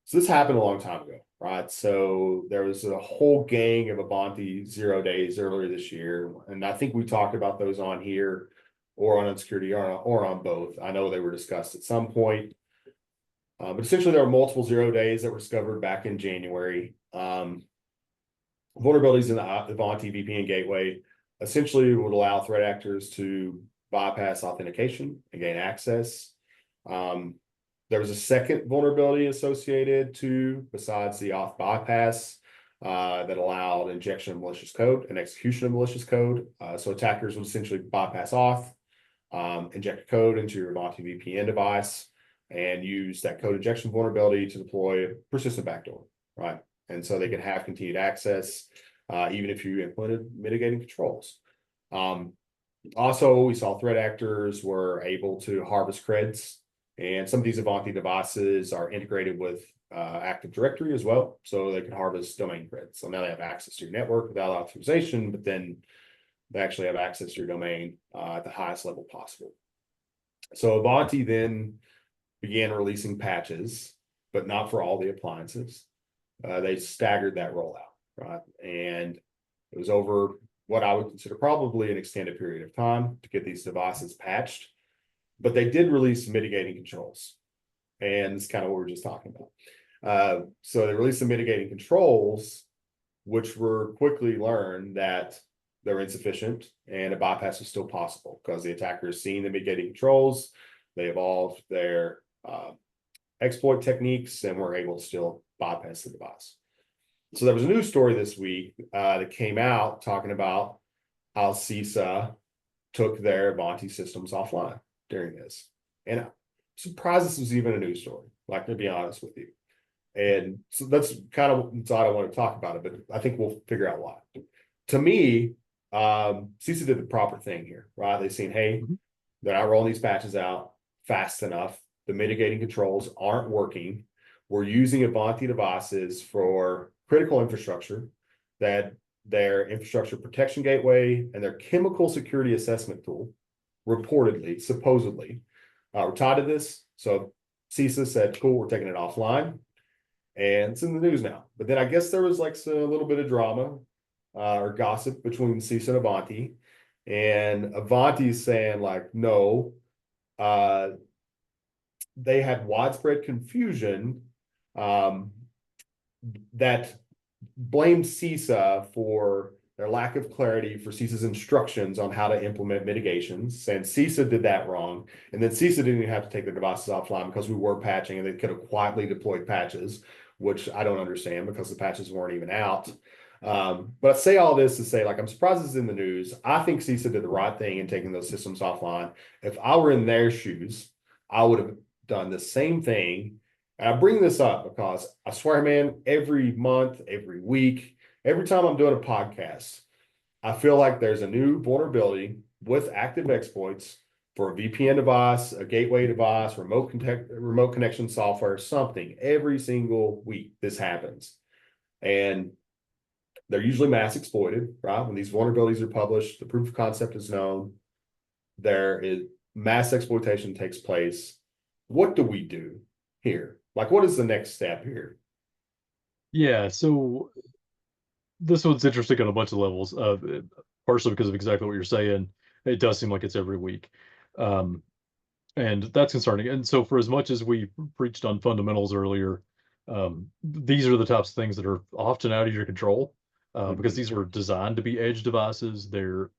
So this happened a long time ago, right? So there was a whole gang of Avanti 0 days earlier this year, and I think we talked about those on here or on Unsecurity or on both. I know they were discussed at some point. But essentially, there were multiple 0 days that were discovered back in January. Vulnerabilities in the Ivanti VPN gateway essentially would allow threat actors to bypass authentication and gain access. There was a second vulnerability associated to, besides the auth bypass, that allowed injection of malicious code and execution of malicious code. So attackers would essentially bypass auth, inject code into your Ivanti VPN device, and use that code injection vulnerability to deploy a persistent backdoor, right? And so they can have continued access, even if you implemented mitigating controls. Also, we saw threat actors were able to harvest creds, and some of these Ivanti devices are integrated with Active Directory as well, so they can harvest domain creds. So now they have access to your network without authorization, but then they actually have access to your domain at the highest level possible. So Ivanti then began releasing patches, but not for all the appliances. They staggered that rollout, right? And it was over what I would consider probably an extended period of time to get these devices patched. But they did release mitigating controls. And it's kind of what we are just talking about. So they released some mitigating controls, which were quickly learned that they're insufficient and a bypass was still possible because the attackers seen the mitigating controls, they evolved their exploit techniques, and were able to still bypass the device. So there was a news story this week that came out talking about how CISA took their Ivanti systems offline during this. And I'm surprised this was even a news story, like, to be honest with you. And so that's kind of why I don't want to talk about it, but I think we'll figure out why. To me, CISA did the proper thing here, right? They've seen, hey, Mhm. they're not rolling these patches out fast enough. The mitigating controls aren't working. We're using Ivanti devices for critical infrastructure, that their infrastructure protection gateway and their chemical security assessment tool, reportedly, supposedly, were tied to this. So CISA said, cool, we're taking it offline. And it's in the news now. But then I guess there was like a little bit of drama or gossip between CISA and Ivanti. And Avanti's saying, like, no, they had widespread confusion that blamed CISA for their lack of clarity for CISA's instructions on how to implement mitigations, and CISA did that wrong. And then CISA didn't even have to take their devices offline because we were patching and they could have quietly deployed patches, which I don't understand because the patches weren't even out. But I say all this to say, like, I'm surprised it's in the news. I think CISA did the right thing in taking those systems offline. If I were in their shoes, I would have done the same thing. And I bring this up because I swear, man, every month, every week, every time I'm doing a podcast, I feel like there's a new vulnerability with active exploits for a VPN device, a gateway device, remote connection software, something. Every single week this happens. And they're usually mass exploited, right? When these vulnerabilities are published, the proof of concept is known, there is mass exploitation takes place. What do we do here? Like, what is the next step here? Yeah, so this one's interesting on a bunch of levels. Partially because of exactly what you're saying. It does seem like it's every week. Um, and that's concerning. And so for as much as we preached on fundamentals earlier, these are the types of things that are often out of your control, because these are designed to be edge devices. They're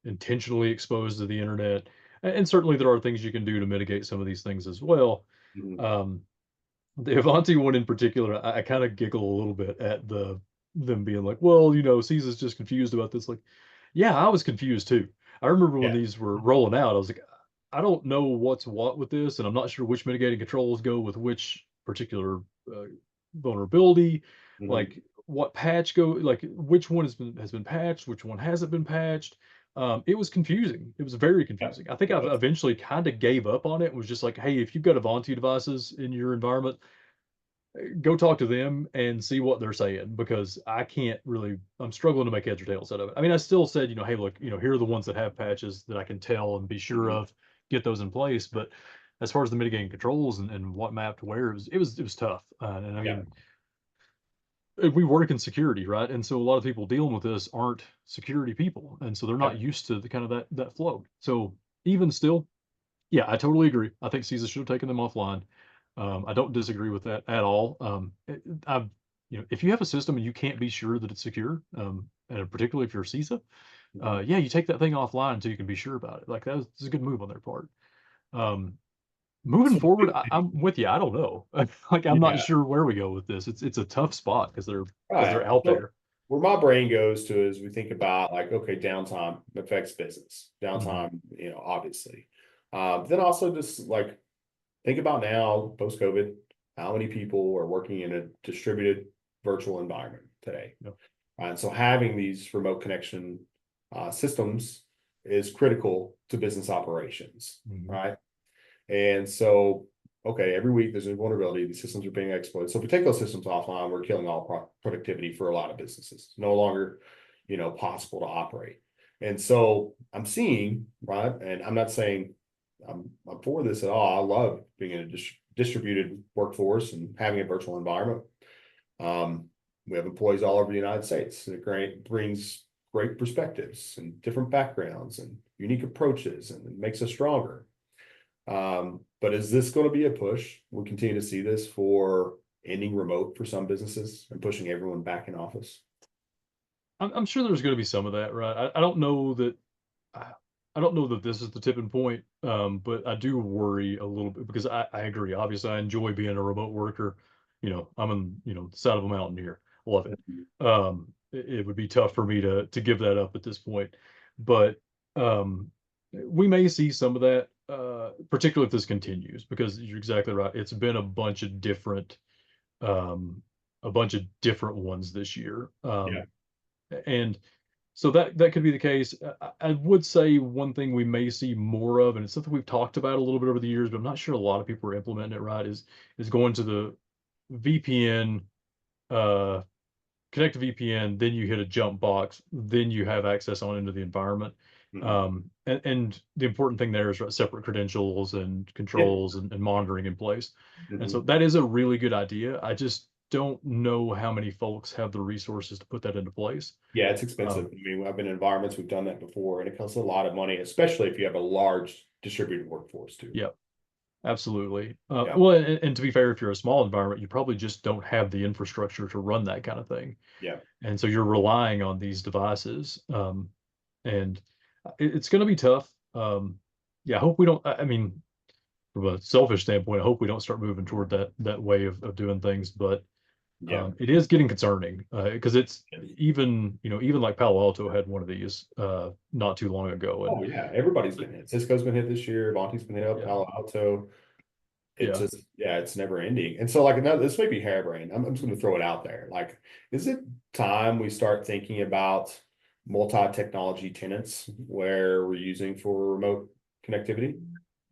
intentionally exposed to the internet, and certainly there are things you can do to mitigate some of these things as well. Mhm. Um, the Ivanti one in particular, I kind of giggle a little bit at them being like, well, CISA's just confused about this. Like, yeah, I was confused too. I remember when Yeah. these were rolling out, I was like, I don't know what's what with this, and I'm not sure which mitigating controls go with which particular uh, vulnerability. Mhm. Like, what patch go, like which one has been patched, which one hasn't been patched. It was confusing. It was very Yeah. confusing. I think It I've was. eventually kind of gave up on it. It was just like, hey, if you've got Avanti devices in your environment, go talk to them and see what they're saying, because I can't really, I'm struggling to make heads or tails out of it. I mean, I still said, hey, look, here are the ones that have patches that I can tell and be sure Mhm. of, get those in place. But as far as the mitigating controls and what mapped where, it was tough. And I Yeah. mean, we work in security, right? And so a lot of people dealing with this aren't security people. And so they're Yeah. not used to the kind of that flow. So even still, yeah, I totally agree. I think CISA should have taken them offline. I don't disagree with that at all. I've, if you have a system and you can't be sure that it's secure, and particularly if you're CISA, Mhm. yeah, you take that thing offline until you can be sure about it. Like that's a good move on their part. Um, moving So, forward, I'm with you. I don't know. Like I'm not yeah. sure where we go with this. It's a tough spot because they're Right. out So there. where my brain goes to is we think about like, okay, downtime affects business. Mhm. Downtime, obviously. Then also just like think about now, post-COVID, how many people are working in a distributed virtual environment today? Yep. And so having these remote connection systems is critical to business operations, Mhm. right? And so, okay, every week there's a vulnerability. These systems are being exploited. So if we take those systems offline, we're killing all productivity for a lot of businesses. It's no longer, possible to operate. And so I'm seeing, right, and I'm not saying I'm for this at all. I love being in a distributed workforce and having a virtual environment. Um, we have employees all over the United States. And it brings great perspectives and different backgrounds and unique approaches, and it makes us stronger. But is this going to be a push? We continue to see this for ending remote for some businesses and pushing everyone back in office. I'm sure there's going to be some of that, right? I don't know that I I don't know that this is the tipping point, but I do worry a little bit because I agree. Obviously, I enjoy being a remote worker. I'm on, the side of a mountain here. Love it. It would be tough for me to give that up at this point, but we may see some of that, particularly if this continues, because you're exactly right. It's been um, a bunch of different ones this year, Yeah. and so that could be the case. I would say one thing we may see more of, and it's something we've talked about a little bit over the years, but I'm not sure a lot of people are implementing it right, is going to the VPN, uh, connect to VPN, then you hit a jump box, then you have access on into the environment. Mhm. And the important thing there is right, separate credentials and Yeah. controls and monitoring in place. And so Mhm. that is a really good idea. I just don't know how many folks have the resources to put that into place. Yeah, it's expensive. Um, I mean, I've been in environments we've done that before, and it costs a lot of money, especially if you have a large distributed workforce too. yeah. Absolutely. Yeah, Well, and to be fair, if you're a small environment, you probably just don't have the infrastructure to run that kind of thing. yeah, And so you're relying on these devices. And it's going to be tough. Yeah, I hope we don't, I mean, from a selfish standpoint, I hope we don't start moving toward that way of doing things. But yeah. it is getting concerning because it's even, even like Palo Alto had one of these not too long ago. And Oh yeah, everybody's been hit. Cisco's been hit this year. Ivanti's been hit up. yeah, Palo Alto. It's yeah. just, yeah, it's never ending. And so, like, another, this may be harebrained. I'm just going to throw it out there. Like, is it time we start thinking about multi-technology tenants where we're using for remote connectivity?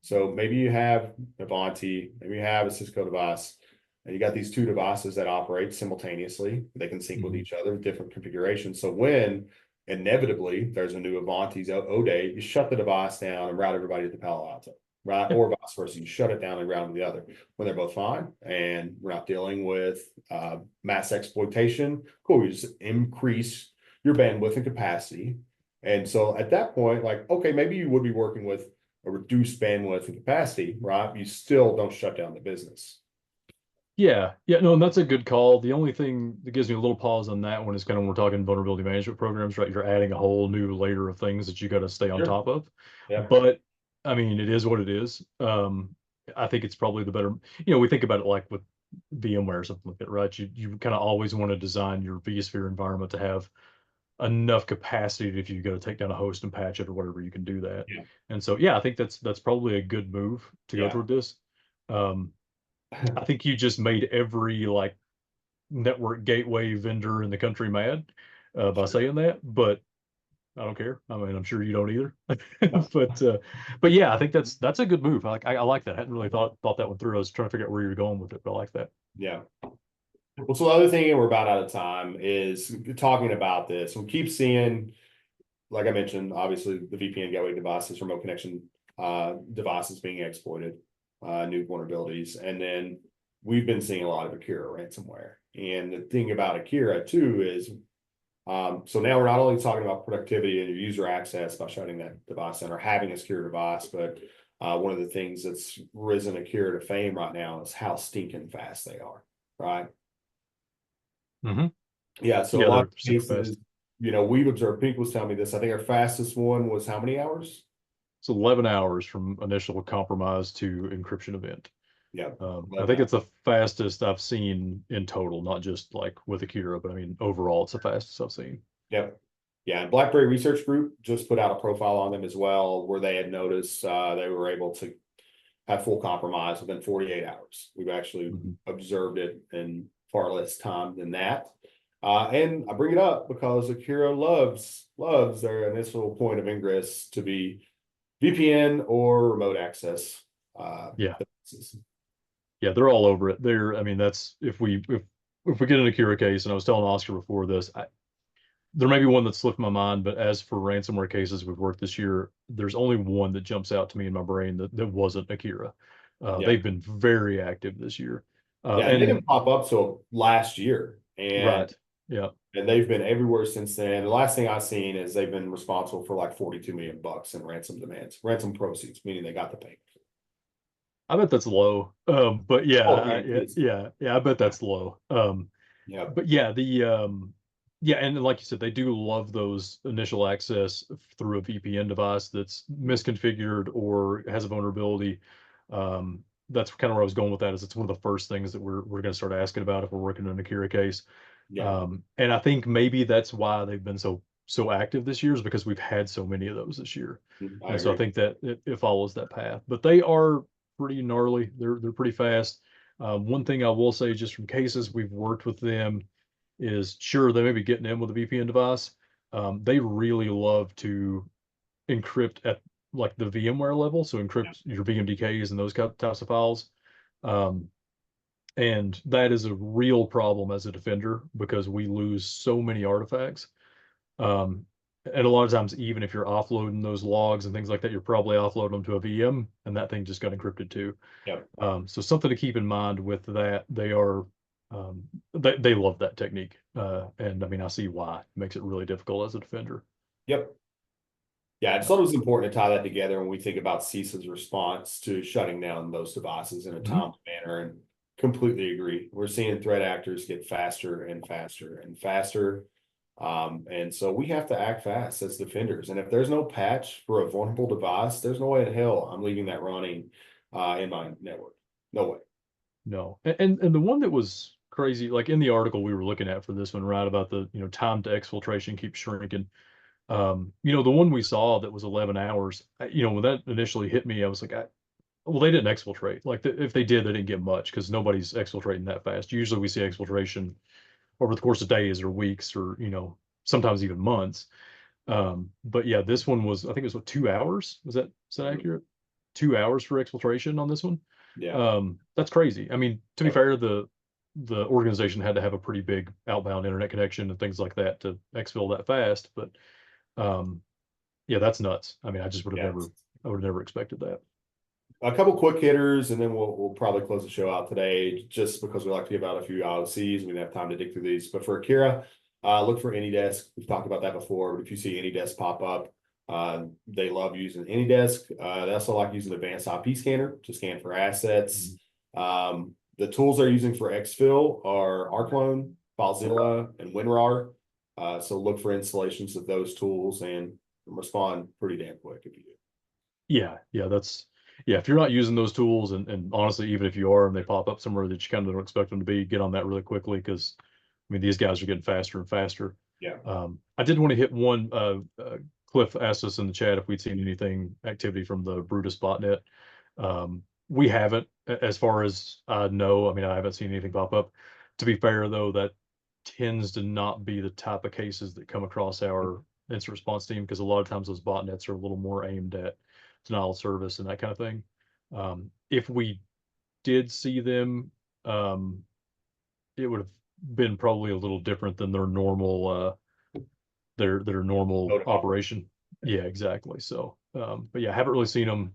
So maybe you have Ivanti, maybe you have a Cisco device, and you got these two devices that operate simultaneously. They can sync with Mhm. each other with different configurations. So when inevitably there's a new Avanti's O day, you shut the device down and route everybody to the Palo Alto, right? Yeah. Or vice versa, you shut it down and route to the other when they're both fine and we're not dealing with mass exploitation. Cool, you just increase your bandwidth and capacity. And so at that point, like, okay, maybe you would be working with a reduced bandwidth and capacity, right? You still don't shut down the business. Yeah, yeah, no, and that's a good call. The only thing that gives me a little pause on that one is kind of when we're talking vulnerability management programs, right? You're adding a whole new layer of things that you got to stay on Sure. top of. Yeah. But I mean, it is what it is. I think it's probably the better, we think about it like with VMware or something like that, right? You kind of always want to design your vSphere environment to have enough capacity that if you got to take down a host and patch it or whatever, you can do that. Yeah. And so, yeah, I think that's probably a good move to go Yeah. toward this. Um, I think you just made every like network gateway vendor in the country mad by Sure. saying that, but I don't care. I mean, I'm sure you don't either. No. But but yeah, I think that's a good move. I like that. I hadn't really thought that one through. I was trying to figure out where you're going with it, but I like that. Yeah. Well, so the other thing, and we're about out of time, is talking about this. We keep seeing, like I mentioned, obviously the VPN gateway devices, remote connection devices being exploited, new vulnerabilities, and then we've been seeing a lot of Akira ransomware. And the thing about Akira too is, so now we're not only talking about productivity and your user access by shutting that device down or having a secure device, but one of the things that's risen Akira to fame right now is how stinking fast they are, right? Hmm. Yeah, so a Yeah, lot they're of super fast. cases, we've observed, Pink was telling me this, I think our fastest one was how many hours? It's 11 hours from initial compromise to encryption event. Yeah, I 11 think hours. it's the fastest I've seen in total, not just like with Akira, but I mean overall, it's the fastest I've seen. Yep. Yeah, and BlackBerry Research Group just put out a profile on them as well, where they had noticed they were able to have full compromise within 48 hours. We've actually Mhm. observed it in far less time than that. And I bring it up because Akira loves their initial point of ingress to be VPN or remote access. Yeah, Devices. yeah, they're all over it. I mean, that's if we get an Akira case, and I was telling Oscar before this, there may be one that slipped my mind, but as for ransomware cases we've worked this year, there's only one that jumps out to me in my brain that wasn't Akira. Yeah. They've been very active this year. Yeah, and they didn't And pop up till last year, and right, yeah. they've been everywhere since then. The last thing I've seen is they've been responsible for like 42 million bucks in ransom demands, ransom proceeds, meaning they got the payment. I bet that's low. But yeah, Oh, man, it's I bet yeah, that's low. yeah, But yeah, yeah, and like you said, they do love those initial access through a VPN device that's misconfigured or has a vulnerability. That's kind of where I was going with that. Is it's one of the first things that we're going to start asking about if we're working on a Akira case. yeah. And I think maybe that's why they've been so active this year is because we've had so many of those this year. I And so I agree. think that it follows that path. But they are pretty gnarly. They're pretty fast. One thing I will say, just from cases we've worked with them, is sure they may be getting in with a VPN device. They really love to encrypt at like the VMware level, so Yeah, encrypt your VMDKs and those types of files. Um, and that is a real problem as a defender because we lose so many artifacts. Um, and a lot of times, even if you're offloading those logs and things like that, you're probably offloading them to a VM, and that thing just got encrypted too. yeah, So something to keep in mind with that, they love that technique. And I mean, I see why. It makes it really difficult as a defender. yep. Yeah, I just thought it was important to tie that together when we think about CISA's response to shutting down those devices in a Mhm. timely manner, and completely agree. We're seeing threat actors get faster and faster and faster. And so we have to act fast as defenders. And if there's no patch for a vulnerable device, there's no way in hell I'm leaving that running in my network. No way. No, and the one that was crazy, like in the article we were looking at for this one, right, about the time to exfiltration keeps shrinking. The one we saw that was 11 hours. When that initially hit me, I was like, well, they didn't exfiltrate. Like if they did, they didn't get much because nobody's exfiltrating that fast. Usually we see exfiltration over the course of days or weeks or sometimes even months. But yeah, this one was, I think it was what, 2 hours. Is that accurate? 2 hours for exfiltration on this one. Yeah. That's crazy. I mean, to be fair, the organization had to have a pretty big outbound internet connection and things like that to exfil that fast. But yeah, that's nuts. I mean, Yeah. I would have never expected that. A couple quick hitters, and then we'll probably close the show out today, just because we like to give out a few IOCs. We didn't have time to dig through these, but for Akira, look for AnyDesk. We've talked about that before, but if you see AnyDesk pop up, they love using AnyDesk. They also like using advanced IP scanner to scan for assets. The tools they're using for exfil are ArcLone, FileZilla, and WinRAR. So look for installations of those tools and respond pretty damn quick if you do. Yeah, yeah, if you're not using those tools, and honestly, even if you are and they pop up somewhere that you kind of don't expect them to be, get on that really quickly because I mean these guys are getting faster and faster. Yeah. I did want to hit one. Cliff asked us in the chat if we'd seen anything activity from the Brutus botnet. We haven't, as far as I know. I mean, I haven't seen anything pop up. To be fair, though, that tends to not be the type of cases that come across our incident response team because a lot of times those botnets are a little more aimed at denial of service and that kind of thing. If we did see them, it would have been probably a little different than their normal their normal Protocol. operation. Yeah, exactly. So, but yeah, I haven't really seen them.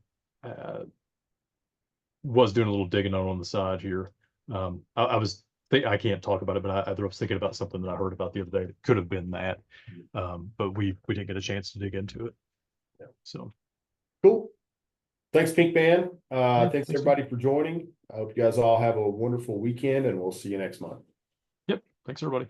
Was doing a little digging on the side here. I was I can't talk about it, but I was thinking about something that I heard about the other day that could have been that. But we didn't get a chance to dig into it. Yeah. So Cool. Thanks, Pink Man. yeah, Thanks everybody for joining. I hope you guys all have a wonderful weekend, and we'll see you next month. Yep. Thanks everybody.